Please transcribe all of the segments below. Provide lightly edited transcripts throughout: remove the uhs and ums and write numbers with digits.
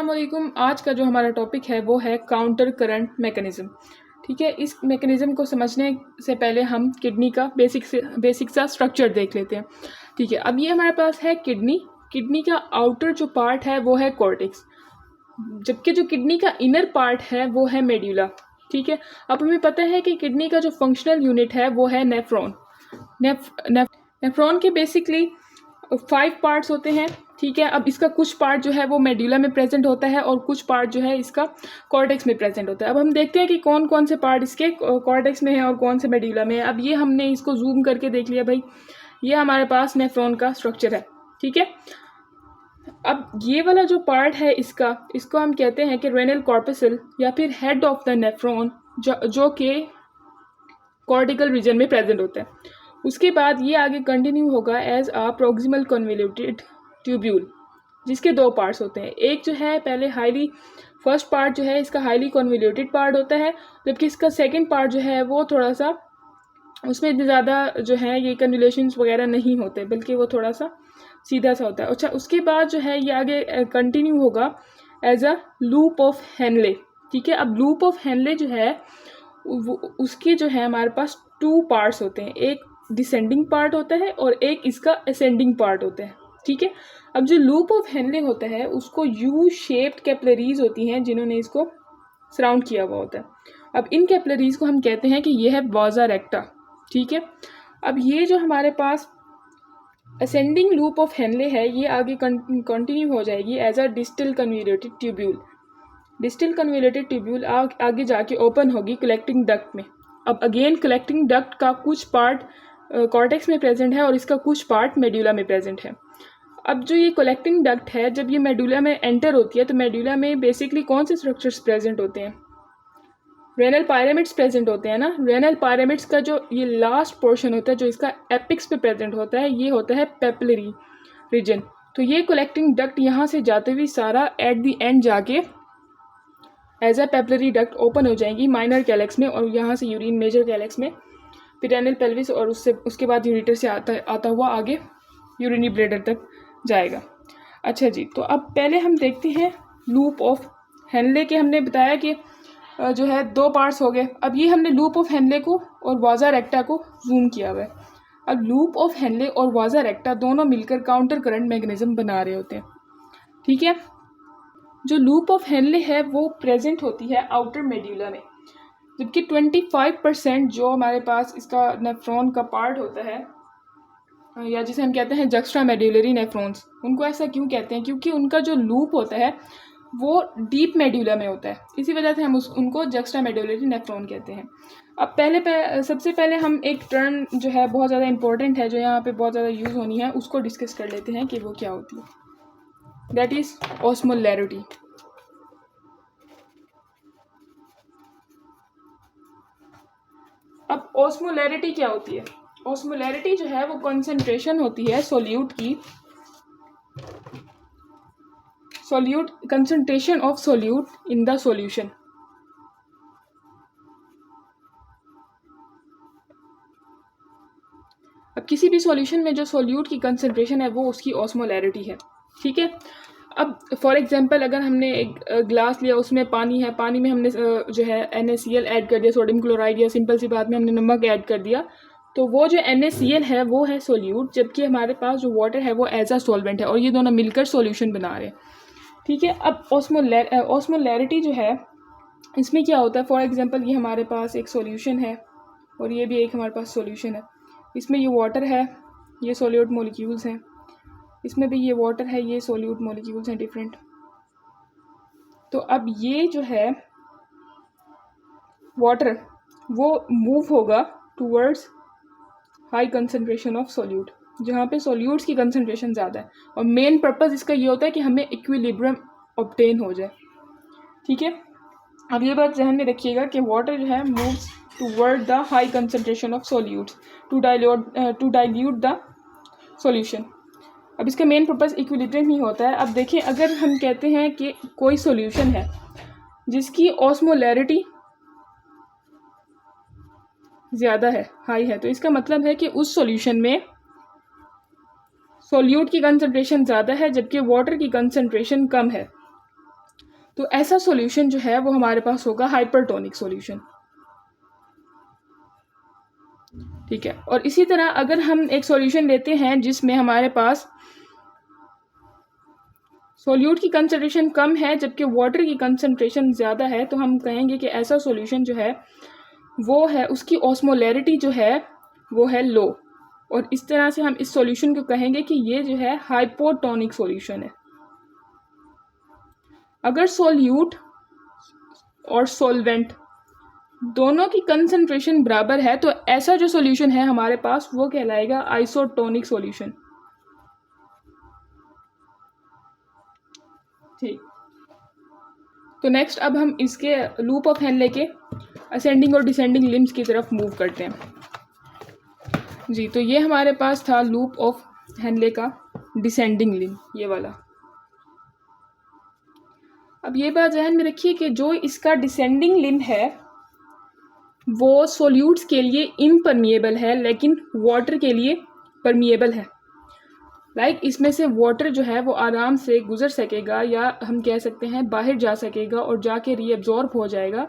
अस्सलामुअलैकुम। आज का जो हमारा टॉपिक है वो है काउंटर करंट मैकेनिज़्म। ठीक है, इस मैकेनिज़्म को समझने से पहले हम किडनी का बेसिक सा स्ट्रक्चर देख लेते हैं। ठीक है, अब ये हमारे पास है किडनी का आउटर जो पार्ट है वो है कॉर्टेक्स, जबकि जो किडनी का इनर पार्ट है वो है मेड्यूला। ठीक है, अब हमें पता है कि किडनी का जो फंक्शनल यूनिट है वो है नेफ्रॉन। नेफ्रॉन के बेसिकली 5 पार्ट्स होते हैं। ठीक है, अब इसका कुछ पार्ट जो है वो मेड्यूला में प्रेजेंट होता है और कुछ पार्ट जो है इसका कॉर्टेक्स में प्रेजेंट होता है। अब हम देखते हैं कि कौन कौन से पार्ट इसके कॉर्टेक्स में है और कौन से मेड्यूला में है। अब ये हमने इसको जूम करके देख लिया भाई, ये हमारे पास नेफ्रॉन का स्ट्रक्चर है। ठीक है, अब ये वाला जो पार्ट है इसको हम कहते हैं कि रेनल कॉर्पसल या फिर हेड ऑफ द नेफ्रॉन, जो कि कॉर्टिकल रीजन में प्रेजेंट होता है। उसके बाद ये आगे कंटिन्यू होगा एज आ प्रोक्सिमल कन्वोल्यूटेड ट्यूब्यूल, जिसके 2 पार्ट्स होते हैं। एक जो है पहले फर्स्ट पार्ट जो है इसका हाईली कन्वोल्यूटेड पार्ट होता है, जबकि इसका सेकंड पार्ट जो है वो थोड़ा सा, उसमें इतने ज़्यादा जो है ये कन्वोल्यूशंस वगैरह नहीं होते, बल्कि वो थोड़ा सा सीधा सा होता है। अच्छा, उसके बाद जो है ये आगे कंटिन्यू होगा as a loop of Henle. ठीक है, अब लूप ऑफ हेनले जो है उसके जो है हमारे पास 2 पार्ट्स होते हैं, एक डिसेंडिंग पार्ट होता है और एक इसका असेंडिंग पार्ट होता है। ठीक है, अब जो लूप ऑफ हेनले होता है उसको यू शेप्ड कैपिलरीज होती हैं जिन्होंने इसको सराउंड किया हुआ होता है। अब इन कैपिलरीज को हम कहते हैं कि ये है वाजा रेक्टा। ठीक है, अब ये जो हमारे पास असेंडिंग लूप ऑफ हेनले है ये आगे कंटिन्यू हो जाएगी as a distal convoluted tubule. Distal convoluted tubule आगे जाके ओपन होगी कलेक्टिंग डक्ट में। अब अगेन कलेक्टिंग डक्ट का कुछ पार्ट कॉर्टेक्स में प्रेजेंट है और इसका कुछ पार्ट मेड्यूला में प्रेजेंट है। अब जो ये कलेक्टिंग डक्ट है जब ये मेड्यूला में एंटर होती है तो मेड्यूला में बेसिकली कौन से स्ट्रक्चर्स प्रेजेंट होते हैं? रेनल पायरामिड्स प्रेजेंट होते हैं ना। रेनल पायरामिड्स का जो ये लास्ट पोर्शन होता है जो इसका एपिक्स पे प्रेजेंट होता है ये होता है पेपिलरी रीजन। तो ये कलेक्टिंग डक्ट यहाँ से जाते हुए सारा एट द एंड जाके as a papillary duct open हो जाएंगी माइनर कैलेक्स में, और यहाँ से यूरिन मेजर कैलेक्स में, पिटेनल पेल्विस, और उसके बाद यूरिटर से आता हुआ आगे यूरिनी ब्लैडर तक जाएगा। अच्छा जी, तो अब पहले हम देखते हैं लूप ऑफ हेनले के। हमने बताया कि जो है 2 पार्ट्स हो गए। अब ये हमने लूप ऑफ हेनले को और वाजा रेक्टा को जूम किया हुआ है। अब लूप ऑफ हेनले और वाजा रेक्टा दोनों मिलकर काउंटर करंट मैकेनिज्म बना रहे होते हैं। ठीक है, जो लूप ऑफ हेनले है वो प्रेजेंट होती है आउटर मेड्यूला में, जबकि 25% जो हमारे पास इसका नेफ्रॉन का पार्ट होता है, या जिसे हम कहते हैं जक्स्ट्रा मेड्यूलरी नेफ्रॉन्स, उनको ऐसा क्यों कहते हैं? क्योंकि उनका जो लूप होता है वो डीप मेड्यूला में होता है, इसी वजह से हम उनको जक्स्ट्रा मेड्यूलरी नेफ्रॉन कहते हैं। अब सबसे पहले हम एक टर्म जो है बहुत ज़्यादा इंपॉर्टेंट है, जो यहाँ पे बहुत ज़्यादा यूज़ होनी है, उसको डिस्कस कर लेते हैं कि वो क्या होती है। That is osmolarity. अब ऑस्मोलैरिटी क्या होती है? ऑस्मोलैरिटी जो है वो कंसंट्रेशन होती है concentration of solute in the solution. अब किसी भी सॉल्यूशन में जो सोल्यूट की कंसंट्रेशन है वो उसकी ऑस्मोलैरिटी है। ठीक है, अब फॉर एग्जांपल अगर हमने एक ग्लास लिया, उसमें पानी है, पानी में हमने जो है NaCl ऐड कर दिया, सोडियम क्लोराइड, या सिंपल सी बात में हमने नमक ऐड कर दिया, तो वो जो NaCl है वो है सोल्यूट, जबकि हमारे पास जो वाटर है वो एज अ सॉल्वेंट है, और ये दोनों मिलकर सॉल्यूशन बना रहे हैं। ठीक है, अब ऑस्मोलैरिटी जो है इसमें क्या होता है? फॉर एग्जांपल ये हमारे पास एक सॉल्यूशन है और ये भी एक हमारे पास सॉल्यूशन है। इसमें ये वाटर है, ये सॉल्यूट मॉलिक्यूल्स हैं, इसमें भी ये वाटर है, ये सॉल्यूट मॉलिक्यूल्स हैं डिफरेंट। तो अब ये जो है वाटर वो मूव होगा towards high concentration of solute, जहाँ पे सॉल्यूट्स की कंसंट्रेशन ज़्यादा है, और मेन पर्पस इसका ये होता है कि हमें इक्विलिब्रियम ऑब्टेन हो जाए। ठीक है, अब ये बात ध्यान में रखिएगा कि वाटर जो है moves toward the high concentration of solutes to dilute the solution. अब इसका मेन पर्पस इक्विलिब्रियम ही होता है। अब देखिए, अगर हम कहते हैं कि कोई सॉल्यूशन है जिसकी ऑस्मोलैरिटी ज़्यादा है, हाई है, तो इसका मतलब है कि उस सॉल्यूशन में सॉल्यूट की कंसंट्रेशन ज़्यादा है जबकि वाटर की कंसंट्रेशन कम है। तो ऐसा सॉल्यूशन जो है वो हमारे पास होगा हाइपरटोनिक सॉल्यूशन। ठीक है, और इसी तरह अगर हम एक सॉल्यूशन लेते हैं जिसमें हमारे पास सॉल्यूट की कंसंट्रेशन कम है जबकि वाटर की कंसंट्रेशन ज़्यादा है, तो हम कहेंगे कि ऐसा सॉल्यूशन जो है वो है, उसकी ऑस्मोलैरिटी जो है वो है लो, और इस तरह से हम इस सॉल्यूशन को कहेंगे कि ये जो है हाइपोटोनिक सॉल्यूशन है। अगर सॉल्यूट और सॉल्वेंट दोनों की कंसंट्रेशन बराबर है तो ऐसा जो सॉल्यूशन है हमारे पास वो कहलाएगा आइसोटोनिक सॉल्यूशन। ठीक, तो नेक्स्ट अब हम इसके लूप ऑफ हेनले के असेंडिंग और डिसेंडिंग लिम्स की तरफ मूव करते हैं। जी, तो ये हमारे पास था लूप ऑफ हेनले का डिसेंडिंग लिम, ये वाला। अब ये बात ध्यान में रखिए कि जो इसका डिसेंडिंग लिम है वो सॉल्यूट्स के लिए इनपरमिएबल है लेकिन वाटर के लिए परमिएबल है। लाइक इसमें से वाटर जो है वो आराम से गुजर सकेगा, या हम कह सकते हैं बाहर जा सकेगा और जाके रीअब्जॉर्ब हो जाएगा।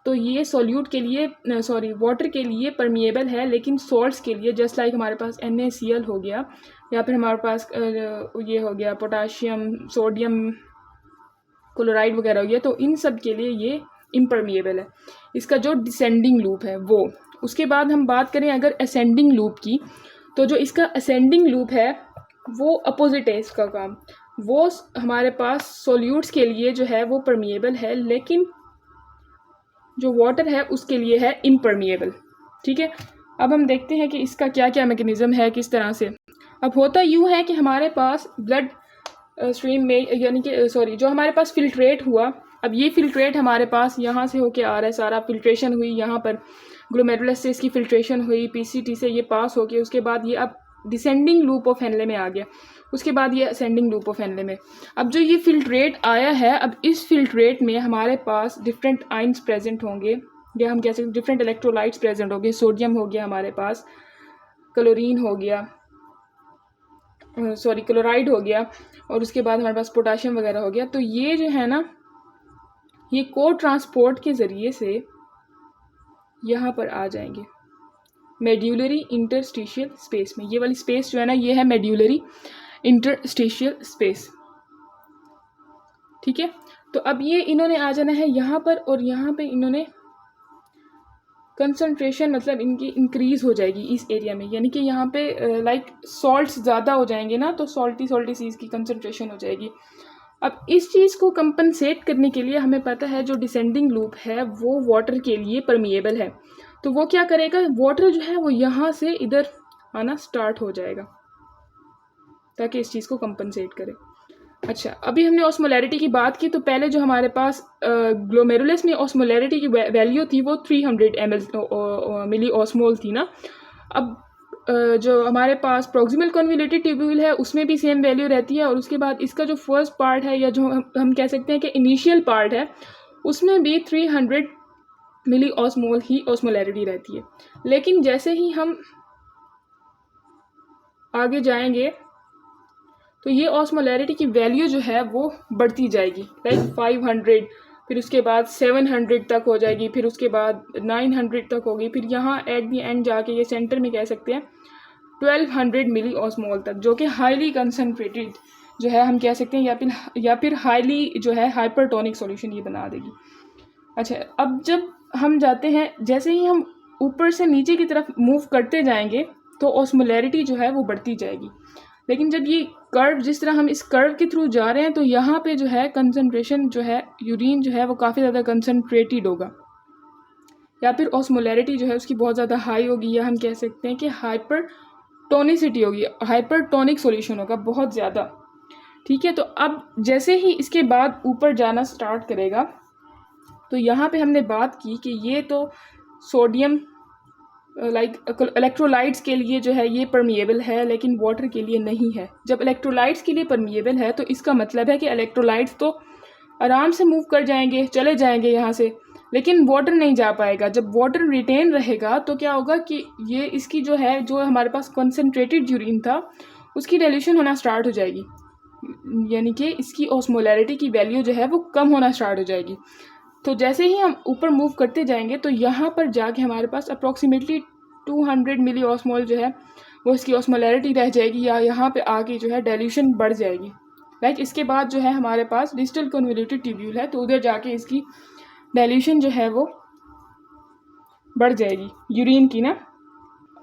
तो ये सॉल्यूट के लिए वाटर के लिए परमिएबल है, लेकिन सॉल्ट्स के लिए जस्ट लाइक हमारे पास NaCl हो गया, या फिर हमारे पास ये हो गया पोटाशियम सोडियम क्लोराइड वगैरह हो गया, तो इन सब के लिए ये इम्परमिएबल है, इसका जो डिसेंडिंग लूप है वो। उसके बाद हम बात करें अगर असेंडिंग लूप की, तो जो इसका असेंडिंग लूप है वो अपोजिट है इसका काम। वो हमारे पास सॉल्यूट्स के लिए जो है वो परमिएबल है, लेकिन जो वाटर है उसके लिए है इम्परमिएबल। ठीक है, अब हम देखते हैं कि इसका क्या क्या मैकेनिज़्म है, किस तरह से। अब होता यूँ है कि हमारे पास ब्लड स्ट्रीम में, यानी कि जो हमारे पास फिल्ट्रेट हुआ, अब ये फिल्ट्रेट हमारे पास यहाँ से होके आ रहा है, सारा फिल्ट्रेशन हुई, यहाँ पर ग्लोमेरुलस से इसकी फिल्ट्रेशन हुई, PCT से ये पास हो गया, उसके बाद ये अब डिसेंडिंग लूप ऑफ हेनले में आ गया, उसके बाद ये असेंडिंग लूप ऑफ हेनले में। अब जो ये फिल्ट्रेट आया है, अब इस फिल्ट्रेट में हमारे पास डिफरेंट आइंस प्रेजेंट होंगे, या हम कह सकते हैं डिफरेंट इलेक्ट्रोलाइट्स प्रेजेंट होंगे। सोडियम हो गया हमारे पास, क्लोरीन हो गया, क्लोराइड हो गया, और उसके बाद हमारे पास पोटाशियम वगैरह हो गया। तो ये जो है ना, ये को ट्रांसपोर्ट के ज़रिए से यहाँ पर आ जाएंगे मेड्यूलरी इंटरस्टिशियल स्पेस में। ये वाली स्पेस जो है ना, ये है मेड्यूलरी इंटरस्टिशियल स्पेस। ठीक है, तो अब ये इन्होंने आ जाना है यहाँ पर, और यहाँ पे इन्होंने कंसंट्रेशन मतलब इनकी इंक्रीज़ हो जाएगी इस एरिया में, यानी कि यहाँ पे लाइक सॉल्ट्स ज़्यादा हो जाएंगे ना, तो सॉल्टी सीज की कंसंट्रेशन हो जाएगी। अब इस चीज़ को कंपनसेट करने के लिए हमें पता है जो डिसेंडिंग लूप है वो वाटर के लिए परमिएबल है, तो वो क्या करेगा, वाटर जो है वो यहाँ से इधर आना स्टार्ट हो जाएगा ताकि इस चीज़ को कंपनसेट करे। अच्छा, अभी हमने ऑस्मोलैरिटी की बात की, तो पहले जो हमारे पास ग्लोमेरुलस में ऑस्मोलैरिटी की वैल्यू थी वो 300 मिली ऑस्मोल थी ना। अब जो हमारे पास प्रॉक्सिमल कन्वोल्यूटेड ट्यूब्यूल है उसमें भी सेम वैल्यू रहती है, और उसके बाद इसका जो फर्स्ट पार्ट है, या जो हम कह सकते हैं कि इनिशियल पार्ट है, उसमें भी 300 मिली ऑस्मोल ही ऑस्मोलैरिटी रहती है। लेकिन जैसे ही हम आगे जाएंगे तो ये ऑस्मोलैरिटी की वैल्यू जो है वो बढ़ती जाएगी, लाइक 500, फिर उसके बाद 700 तक हो जाएगी, फिर उसके बाद 900 तक होगी, फिर यहाँ एट दी एंड जाके ये सेंटर में कह सकते हैं 1200 मिली ऑस्मोल तक, जो कि हाईली कंसनट्रेटेड जो है हम कह सकते हैं, या फिर हाईली जो है हाइपरटोनिक सॉल्यूशन ये बना देगी। अच्छा, अब जब हम जाते हैं, जैसे ही हम ऊपर से नीचे की तरफ मूव करते जाएंगे तो ऑस्मोलैरिटी जो है वो बढ़ती जाएगी। लेकिन जब ये कर्व, जिस तरह हम इस कर्व के थ्रू जा रहे हैं, तो यहाँ पे जो है कंसंट्रेशन जो है यूरिन जो है वो काफ़ी ज़्यादा कंसनट्रेटेड होगा, या फिर ऑस्मोलैरिटी जो है उसकी बहुत ज़्यादा हाई होगी, या हम कह सकते हैं कि हाइपरटोनिसिटी होगी, हाइपरटोनिक सॉल्यूशन होगा बहुत ज़्यादा। ठीक है, तो अब जैसे ही इसके बाद ऊपर जाना स्टार्ट करेगा, तो यहाँ पे हमने बात की कि ये तो सोडियम लाइक इलेक्ट्रोलाइट्स के लिए जो है ये परमिएबल है, लेकिन वाटर के लिए नहीं है। जब इलेक्ट्रोलाइट्स के लिए परमिएबल है तो इसका मतलब है कि इलेक्ट्रोलाइट्स तो आराम से मूव कर जाएंगे, चले जाएंगे यहाँ से, लेकिन वाटर नहीं जा पाएगा। जब वाटर रिटेन रहेगा तो क्या होगा कि ये इसकी जो है, जो हमारे पास कंसनट्रेटेड यूरिन था उसकी डाइल्यूशन होना स्टार्ट हो जाएगी, यानी कि इसकी ऑस्मोलैरिटी की वैल्यू जो है वो कम होना स्टार्ट हो जाएगी। तो जैसे ही हम ऊपर मूव करते जाएंगे तो यहाँ पर जाके हमारे पास अप्रॉक्सीमेटली 200 मिली ऑस्मोल जो है वो इसकी ऑस्मोलैरिटी रह जाएगी, या यहाँ पे आके जो है डाइल्यूशन बढ़ जाएगी। लाइक इसके बाद जो है हमारे पास डिस्टल कन्वोल्यूटेड ट्यूब्यूल है, तो उधर जाके इसकी डाइल्यूशन जो है वो बढ़ जाएगी यूरिन की ना।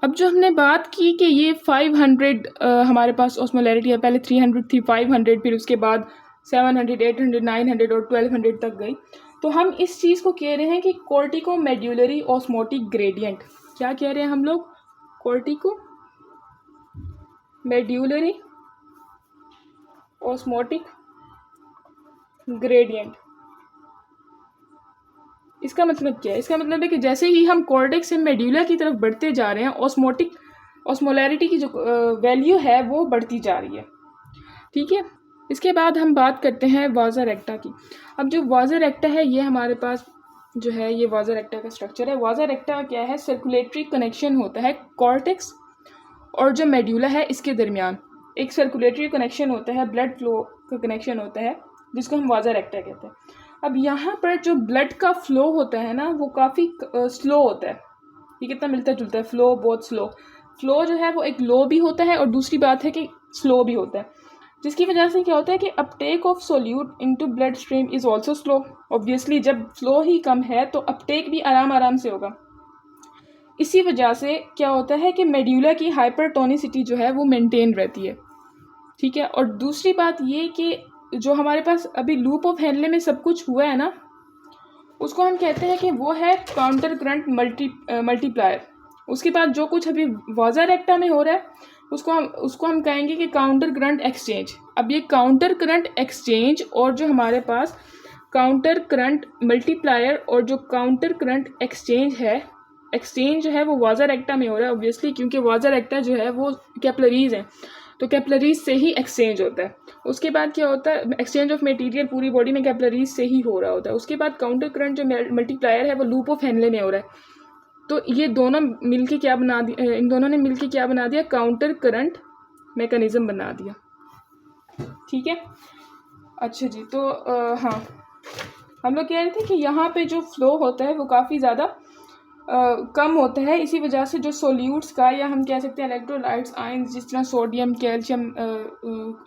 अब जो हमने बात की कि ये 500 हमारे पास ऑस्मोलैरिटी है, पहले 300 थी, 500, फिर उसके बाद 700, 800, 900 और 1200 तक गई। तो हम इस चीज़ को कह रहे हैं कि कोर्टिको मेड्यूलरी ऑस्मोटिक ग्रेडियंट। क्या कह रहे हैं हम लोग? Cortico medullary osmotic gradient. इसका मतलब क्या है? इसका मतलब है कि जैसे ही हम कॉर्टेक्स से मेड्यूला की तरफ बढ़ते जा रहे हैं, ऑस्मोलैरिटी की जो वैल्यू है वो बढ़ती जा रही है। ठीक है, इसके बाद हम बात करते हैं वाजा रेक्टा की। अब जो वाजा रेक्टा है ये हमारे पास जो है ये वाजा रेक्टा का स्ट्रक्चर है। वाजा रेक्टा क्या है? सर्कुलेटरी कनेक्शन होता है कॉर्टेक्स और जो मेड्यूला है इसके दरमियान एक सर्कुलेटरी कनेक्शन होता है, ब्लड फ्लो का कनेक्शन होता है, जिसको हम वाजा रेक्टा कहते हैं। अब यहाँ पर जो ब्लड का फ्लो होता है ना वो काफ़ी स्लो होता है। ये कितना मिलता जुलता है, फ्लो बहुत स्लो। फ्लो जो है वो एक लो भी होता है और दूसरी बात है कि स्लो भी होता है, जिसकी वजह से क्या होता है कि Uptake of solute into blood stream is also slow. Obviously जब फ्लो ही कम है तो अपटेक भी आराम आराम से होगा। इसी वजह से क्या होता है कि मेड्यूला की हाइपरटोनिसिटी जो है वो मेंटेन रहती है। ठीक है, और दूसरी बात ये कि जो हमारे पास अभी लूप ऑफ हेनले में सब कुछ हुआ है ना, उसको हम कहते हैं कि वो है काउंटर करंट मल्टीप्लायर। उसके बाद जो कुछ अभी वाजा रेक्टा में हो रहा है उसको हम कहेंगे कि काउंटर करंट एक्सचेंज। अब ये काउंटर करंट एक्सचेंज और जो हमारे पास काउंटर करंट मल्टीप्लायर और जो काउंटर करंट एक्सचेंज जो है वो वाजा रेक्टा में हो रहा है। ऑब्वियसली क्योंकि वाजा रेक्टा जो है वो कैपिलरीज हैं, तो कैपिलरीज से ही एक्सचेंज होता है। उसके बाद क्या होता है? एक्सचेंज ऑफ मटेरियल पूरी बॉडी में कैपिलरीज से ही हो रहा होता है। उसके बाद काउंटर करंट जो मल्टीप्लायर है वो लूप ऑफ हेनले में हो रहा है। तो ये दोनों मिलके क्या बना दिया? इन दोनों ने मिलके क्या बना दिया? काउंटर करंट मैकेनिज्म बना दिया। ठीक है, अच्छा जी। तो हाँ, हम लोग कह रहे थे कि यहाँ पे जो फ्लो होता है वो काफ़ी ज़्यादा कम होता है। इसी वजह से जो सोल्यूट्स का, या हम कह सकते हैं इलेक्ट्रोलाइट्स, आयंस, जिस तरह सोडियम, कैल्शियम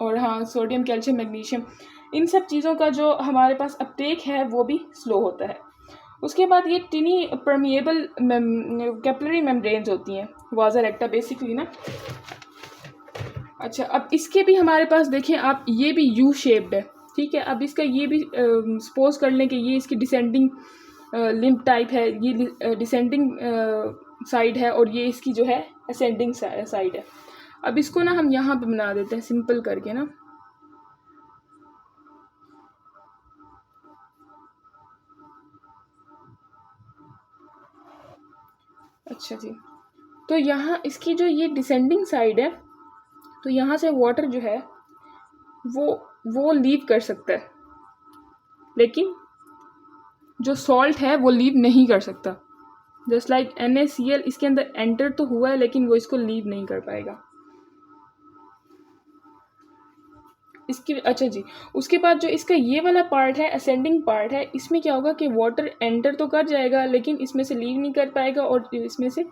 और हाँ सोडियम, कैल्शियम, मैग्नीशियम, इन सब चीज़ों का जो हमारे पास अपटेक है वो भी स्लो होता है। उसके बाद ये टिनी परमिएबल कैपिलरी मेम्ब्रेन्स होती हैं वाजा रेक्टा बेसिकली ना। अच्छा, अब इसके भी हमारे पास देखें आप, ये भी यू शेप्ड है। ठीक है, अब इसका ये भी सपोज कर लें कि ये इसकी डिसेंडिंग लिम्फ टाइप है, ये डिसेंडिंग साइड है और ये इसकी जो है असेंडिंग साइड है। अब इसको ना हम यहाँ पे बना देते हैं सिंपल करके ना। अच्छा जी, तो यहाँ इसकी जो ये डिसेंडिंग साइड है, तो यहाँ से वाटर जो है वो लीव कर सकता है, लेकिन जो सॉल्ट है वो लीव नहीं कर सकता। जस्ट लाइक NaCl इसके अंदर एंटर तो हुआ है लेकिन वो इसको लीव नहीं कर पाएगा इसकी। अच्छा जी, उसके बाद जो इसका ये वाला पार्ट है, असेंडिंग पार्ट है, इसमें क्या होगा कि वाटर एंटर तो कर जाएगा लेकिन इसमें से लीव नहीं कर पाएगा और इसमें से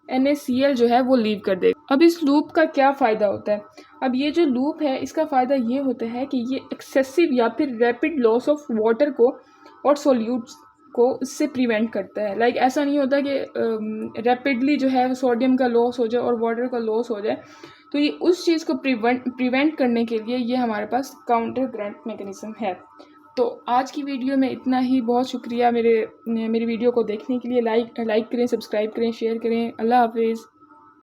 NaCl जो है वो लीव कर देगा। अब इस लूप का क्या फ़ायदा होता है? अब ये जो लूप है इसका फ़ायदा ये होता है कि ये एक्सेसिव या फिर रैपिड लॉस ऑफ वाटर को और सोल्यूट्स को इससे प्रिवेंट करता है। लाइक ऐसा नहीं होता कि रैपिडली जो है सोडियम का लॉस हो जाए और वाटर का लॉस हो जाए। तो ये उस चीज़ को प्रिवेंट करने के लिए ये हमारे पास काउंटर करंट मैकेनिज्म है। तो आज की वीडियो में इतना ही। बहुत शुक्रिया मेरी वीडियो को देखने के लिए। लाइक करें, सब्सक्राइब करें, शेयर करें। अल्लाह हाफिज़।